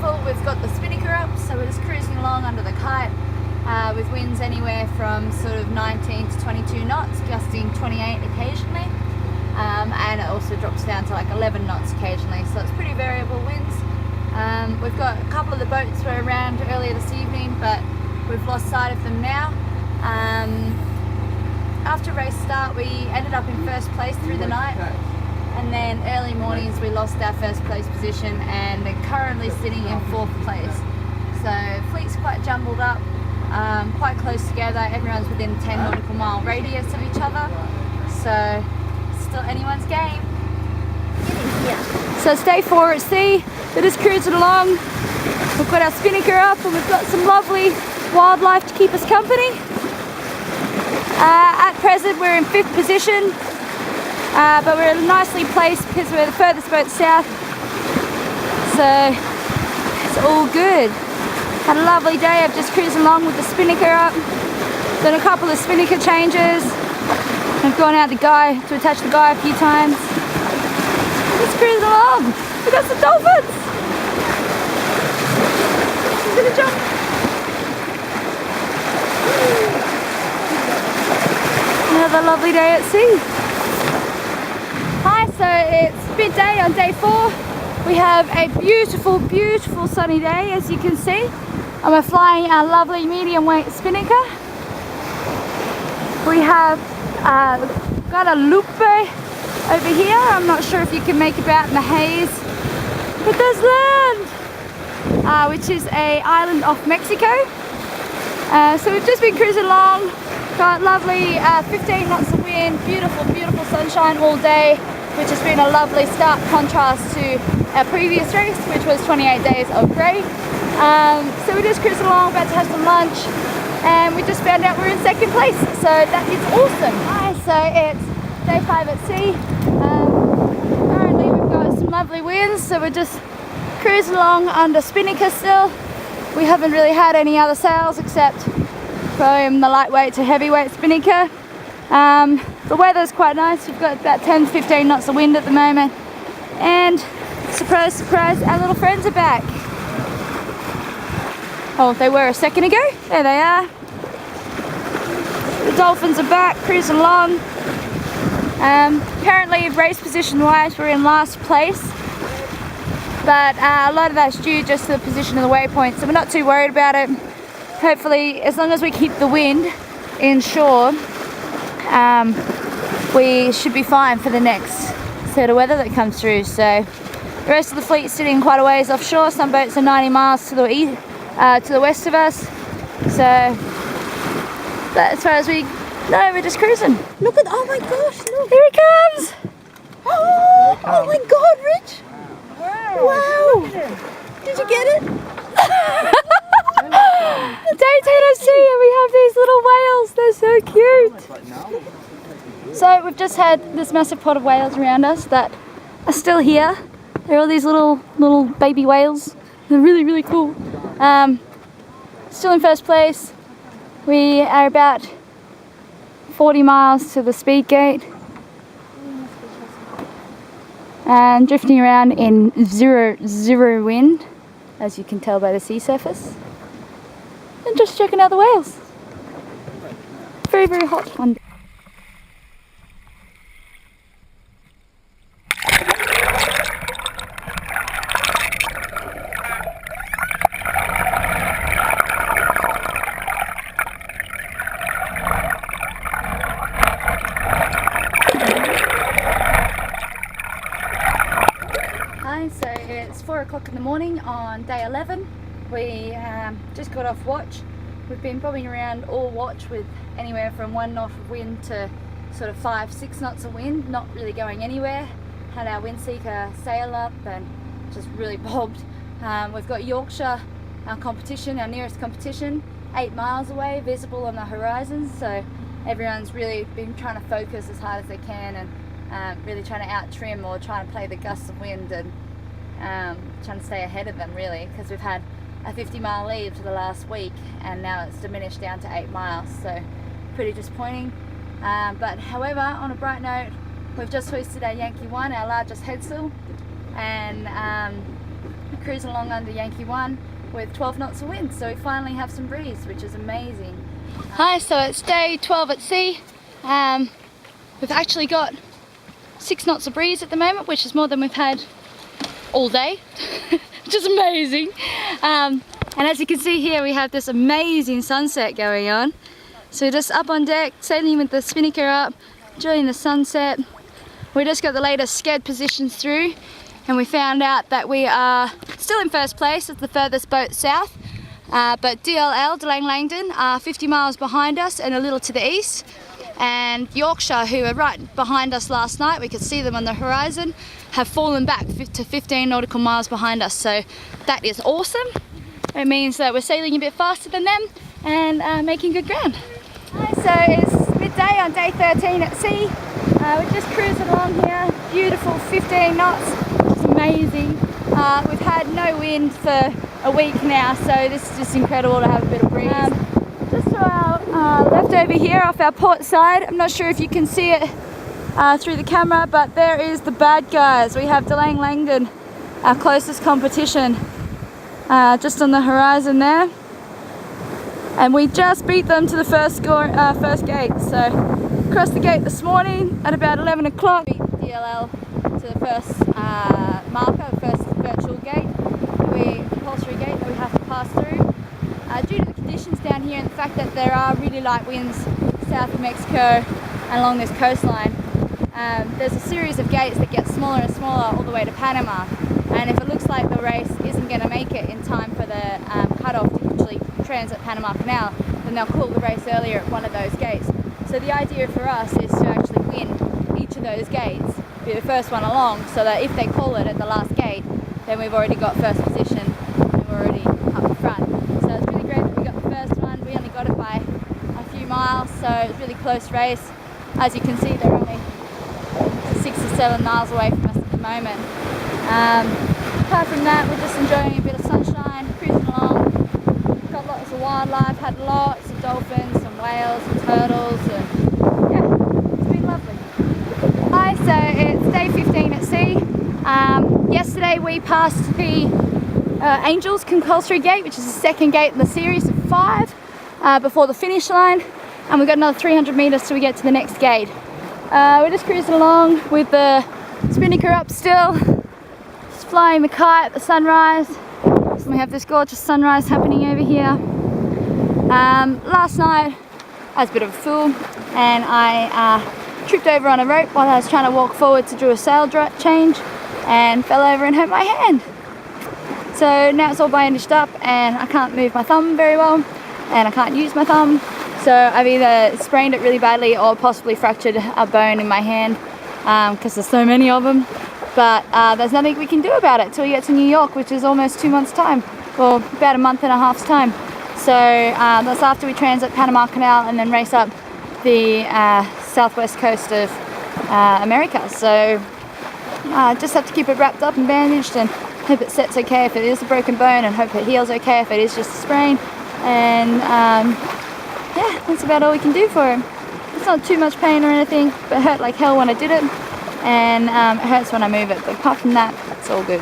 beautiful. We've got the spinnaker up, so we're just cruising along under the kite with winds anywhere from sort of 19 to 22 knots, gusting 28 occasionally, and it also drops down to like 11 knots occasionally, so it's pretty variable winds. We've got a couple of the boats were around earlier this evening, but we've lost sight of them now. After race start, we ended up in first place through the night, and then early mornings we lost our first place position and are currently sitting in fourth place. So fleet's quite jumbled up, quite close together. Everyone's within 10 nautical mile radius of each other, so still anyone's game. So it's day 4 at sea. We're just cruising along. We've got our spinnaker up and we've got some lovely wildlife to keep us company. At present we're in 5th position, but we're nicely placed because we're the furthest boat south, so it's all good. Had a lovely day of just cruising along with the spinnaker up. Done a couple of spinnaker changes. I've gone out to attach the guy a few times. Just cruising along. We've got some dolphins. She's gonna jump. Another lovely day at sea. Hi, so it's midday on day 4. We have a beautiful, beautiful sunny day, as you can see. And we're flying our lovely medium weight spinnaker. We have got a lupe over here. I'm not sure if you can make it out in the haze, but there's land, which is an island off Mexico. So we've just been cruising along, got lovely 15 knots of wind, beautiful, beautiful sunshine all day, which has been a lovely stark contrast to our previous race, which was 28 days of grey. So we're just cruising along, about to have some lunch, and we just found out we're in 2nd place, so that is awesome. Hi, so it's day 5 at sea. Currently we've got some lovely winds, so we're just cruising along under spinnaker still. We haven't really had any other sails except from the lightweight to heavyweight spinnaker. The weather's quite nice. We've got about 10-15 knots of wind at the moment, and surprise, surprise, our little friends are back. Oh, they were a second ago. There they are. The dolphins are back, cruising along. Currently, race position wise, we're in last place, but a lot of that's due just to the position of the waypoint, so we're not too worried about it. Hopefully, as long as we keep the wind inshore, we should be fine for the next set of weather that comes through. So the rest of the fleet's sitting quite a ways offshore. Some boats are 90 miles to the east, to the west of us. So, but as far as we know, we're just cruising. Look at, oh my gosh, look. Here he comes. Oh my God, Rich. Wow. Did you get it? Day 10 at sea, and we have these little whales. They're so cute. So we've just had this massive pod of whales around us that are still here. They're all these little baby whales. They're really, really cool. Still in first place. We are about 40 miles to the speed gate and drifting around in zero wind, as you can tell by the sea surface, and just checking out the whales. Very, very hot one day. So it's 4 o'clock in the morning on day 11. We just got off watch. We've been bobbing around all watch with anywhere from 1 knot of wind to sort of 5-6 knots of wind, not really going anywhere. Had our wind seeker sail up and just really bobbed. We've got Yorkshire, our competition, our nearest competition, 8 miles away, visible on the horizon. So everyone's really been trying to focus as hard as they can and really trying to out trim or trying to play the gusts of wind and trying to stay ahead of them, really, because we've had a 50-mile lead for the last week and now it's diminished down to 8 miles, so pretty disappointing. But however, on a bright note, we've just hoisted our Yankee 1, our largest headsail, and We're cruising along under Yankee 1 with 12 knots of wind, so we finally have some breeze, which is amazing. Hi, so it's day 12 at sea. We've actually got 6 knots of breeze at the moment, which is more than we've had all day, which is amazing. And as you can see here, we have this amazing sunset going on. So we're just up on deck, sailing with the spinnaker up, enjoying the sunset. We just got the latest sched positions through, and we found out that we are still in first place. It's the furthest boat south, but DLL, Delang Langdon, are 50 miles behind us and a little to the east. And Yorkshire, who were right behind us last night, we could see them on the horizon, have fallen back to 15 nautical miles behind us. So that is awesome. It means that we're sailing a bit faster than them and making good ground. Hi, so it's midday on day 13 at sea. We're just cruising along here, beautiful 15 knots, which is amazing. We've had no wind for a week now, so this is just incredible to have a bit of breeze. Just to our left over here off our port side, I'm not sure if you can see it through the camera, but there is the bad guys. We have Delang Langdon, our closest competition, just on the horizon there. And we just beat them to the first gate. So crossed the gate this morning at about 11 o'clock. Beat DLL to the first marker, first virtual gate, compulsory gate that we have to pass through. Due to the conditions down here and the fact that there are really light winds south of Mexico and along this coastline, there's a series of gates that get smaller and smaller all the way to Panama. And if it looks like the race isn't going to make it in time for the cutoff to actually transit Panama Canel, then they'll call the race earlier at one of those gates. So the idea for us is to actually win each of those gates, be the first one along, so that if they call it at the last gate, then we've already got first position and we're already up front. So it's really great that we got the first one. We only got it by a few miles, so it's a really close race. As you can see, they're only 6 or 7 miles away from us at the moment. Apart from that, we're just enjoying a bit of sunshine, cruising along. Got lots of wildlife, had lots of dolphins and whales and turtles, and yeah, it's been lovely. Hi, so it's day 15 at sea. Yesterday we passed the Angels compulsory gate, which is the second gate in the series of 5 before the finish line, and we've got another 300 meters till we get to the next gate. We're just cruising along with the spinnaker up still, just flying the kite at the sunrise. So we have this gorgeous sunrise happening over here. Last night I was a bit of a fool and I tripped over on a rope while I was trying to walk forward to do a sail change and fell over and hurt my hand. So now it's all bandaged up and I can't move my thumb very well and I can't use my thumb. So I've either sprained it really badly or possibly fractured a bone in my hand because there's so many of them. But there's nothing we can do about it till we get to New York, which is almost 2 months' time, or about a month and a half's time. So that's after we transit Panama Canel and then race up the southwest coast of America. So just have to keep it wrapped up and bandaged and hope it sets okay if it is a broken bone, and hope it heals okay if it is just a sprain. And yeah, that's about all we can do for him. It's not too much pain or anything, but it hurt like hell when I did it, and it hurts when I move it, but apart from that, it's all good.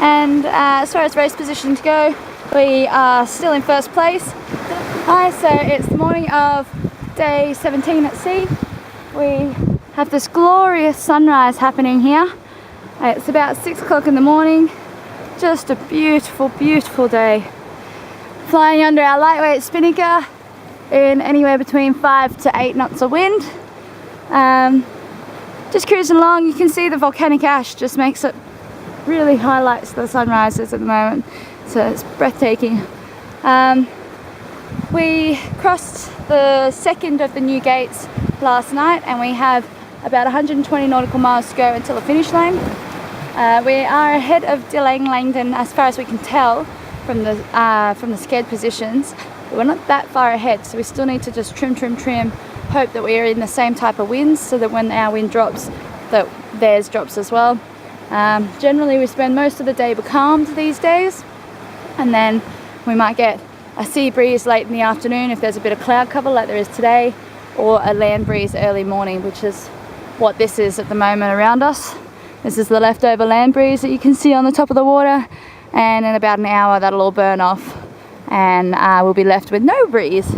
And as far as race positions go, we are still in first place. Hi, so it's the morning of day 17 at sea. We have this glorious sunrise happening here. It's about 6 o'clock in the morning. Just a beautiful, beautiful day. Flying under our lightweight spinnaker in anywhere between 5 to 8 knots of wind. Just cruising along, you can see the volcanic ash just makes it, really highlights the sunrises at the moment, so it's breathtaking. We crossed the second of the new gates last night and we have about 120 nautical miles to go until the finish line. We are ahead of Delang Langdon as far as we can tell from the sched positions. But we're not that far ahead, so we still need to just trim, hope that we are in the same type of winds so that when our wind drops, that theirs drops as well. Generally we spend most of the day becalmed these days, and then we might get a sea breeze late in the afternoon if there's a bit of cloud cover like there is today, or a land breeze early morning, which is what this is at the moment around us. This is the leftover land breeze that you can see on the top of the water, and in about an hour that'll all burn off, and we'll be left with no breeze.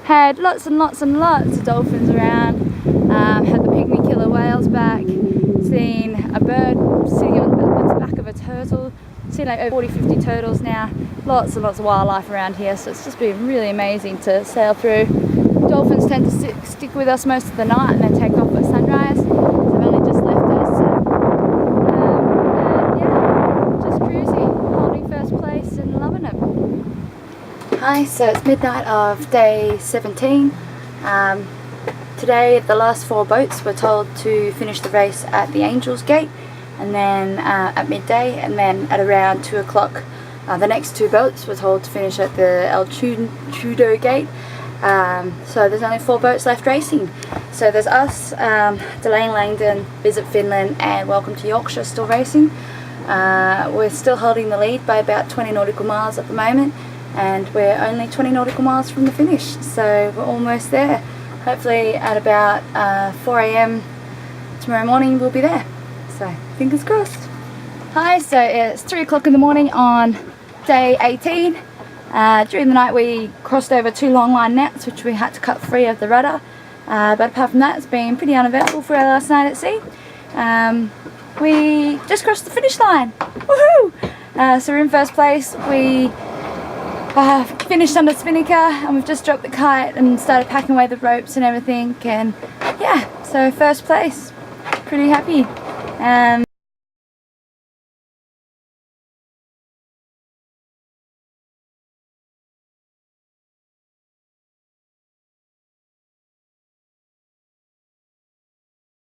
Had lots and lots and lots of dolphins around, had the pygmy killer whales back, seen a bird sitting on the back of a turtle, seen like over 40-50 turtles now, lots and lots of wildlife around here, so it's just been really amazing to sail through. Dolphins tend to stick with us most of the night and then take off at sunrise. So they've only just left us, and yeah, just cruising, holding first place and loving it. Hi, so it's midnight of day 17. Today the last 4 boats were told to finish the race at the Angels Gate, and then at midday, and then at around 2 o'clock the next 2 boats were told to finish at the El Chudo Gate. So there's only 4 boats left racing. So there's us, Delane Langdon, Visit Finland and Welcome to Yorkshire still racing. We're still holding the lead by about 20 nautical miles at the moment, and we're only 20 nautical miles from the finish, so we're almost there. Hopefully at about 4 AM tomorrow morning we'll be there, so fingers crossed. Hi, so it's 3 o'clock in the morning on day 18. During the night we crossed over 2 longline nets which we had to cut free of the rudder, but apart from that it's been pretty uneventful for our last night at sea. We just crossed the finish line, woohoo! So we're in first place. We finished under spinnaker and we've just dropped the kite and started packing away the ropes and everything, and yeah, so first place, pretty happy.